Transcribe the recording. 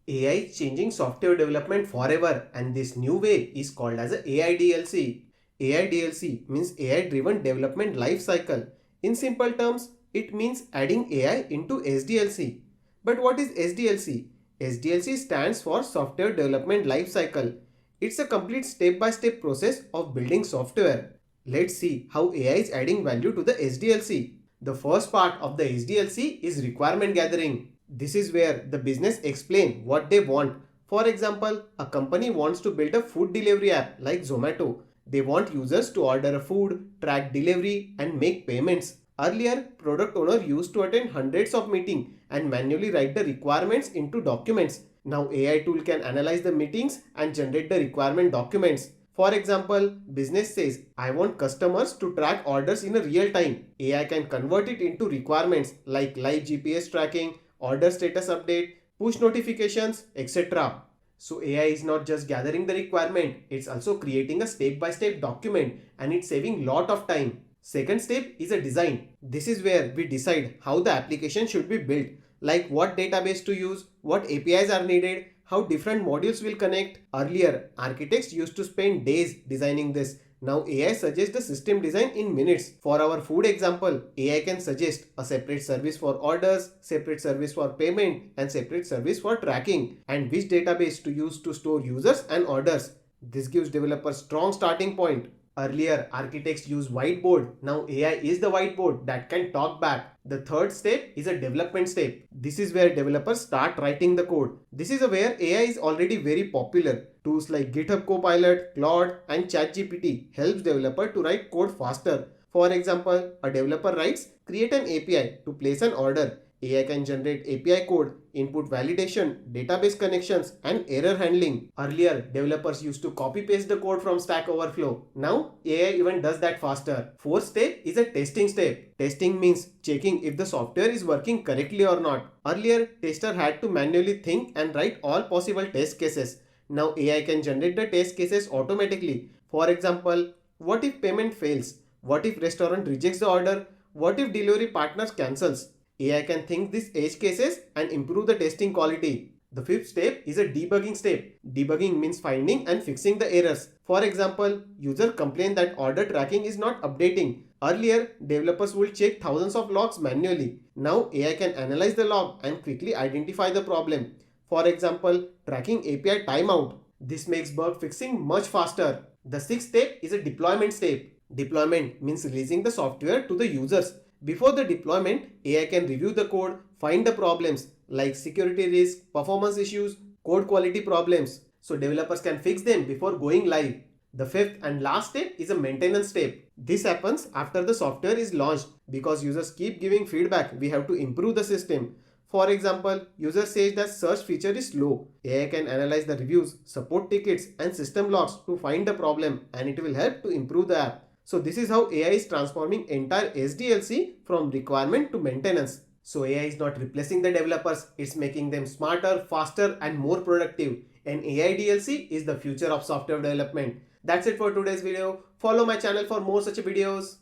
AI is changing software development forever, and this new way is called as a AIDLC. AIDLC means AI driven development life cycle. In simple terms, it means adding AI into SDLC. But what is SDLC? SDLC stands for Software Development Life Cycle. It's a complete step-by-step process of building software. Let's see how AI is adding value to the SDLC. The first part of the SDLC is requirement gathering. This is where the business explain what they want. For example, a company wants to build a food delivery app like Zomato. They want users to order a food, track delivery, and make payments. Earlier, product owner used to attend hundreds of meetings and manually write the requirements into documents. Now AI tool can analyze the meetings and generate the requirement documents. For example, business says, I want customers to track orders in a real time. AI can convert it into requirements like live GPS tracking, order status update, push notifications, etc. So AI is not just gathering the requirement, it's also creating a step-by-step document, and it's saving lot of time. Second step is a design. This is where we decide how the application should be built, like what database to use, what APIs are needed, how different modules will connect. Earlier, architects used to spend days designing this. Now AI suggests the system design in minutes. For our food example, AI can suggest a separate service for orders, separate service for payment, and separate service for tracking, and which database to use to store users and orders. This gives developers strong starting point. Earlier, architects used whiteboard. Now AI is the whiteboard that can talk back. The third step is a development step. This is where developers start writing the code. This is where AI is already very popular. Tools like GitHub Copilot, Claude, and ChatGPT helps developer to write code faster. For example, a developer writes, create an API to place an order. AI can generate API code, input validation, database connections, and error handling. Earlier, developers used to copy-paste the code from Stack Overflow. Now, AI even does that faster. Fourth step is a testing step. Testing means checking if the software is working correctly or not. Earlier, tester had to manually think and write all possible test cases. Now, AI can generate the test cases automatically. For example, what if payment fails? What if restaurant rejects the order? What if delivery partner cancels? AI can think these edge cases and improve the testing quality. The fifth step is a debugging step. Debugging means finding and fixing the errors. For example, user complain that order tracking is not updating. Earlier, developers would check thousands of logs manually. Now, AI can analyze the log and quickly identify the problem. For example, tracking API timeout. This makes bug fixing much faster. The sixth step is a deployment step. Deployment means releasing the software to the users. Before the deployment, AI can review the code, find the problems like security risk, performance issues, code quality problems, so developers can fix them before going live. The fifth and last step is a maintenance step. This happens after the software is launched. Because users keep giving feedback, we have to improve the system. For example, user says that search feature is slow. AI can analyze the reviews, support tickets, and system logs to find the problem, and it will help to improve the app. So this is how AI is transforming entire SDLC from requirement to maintenance. So AI is not replacing the developers, it's making them smarter, faster, and more productive. And AI DLC is the future of software development. That's it for today's video. Follow my channel for more such videos.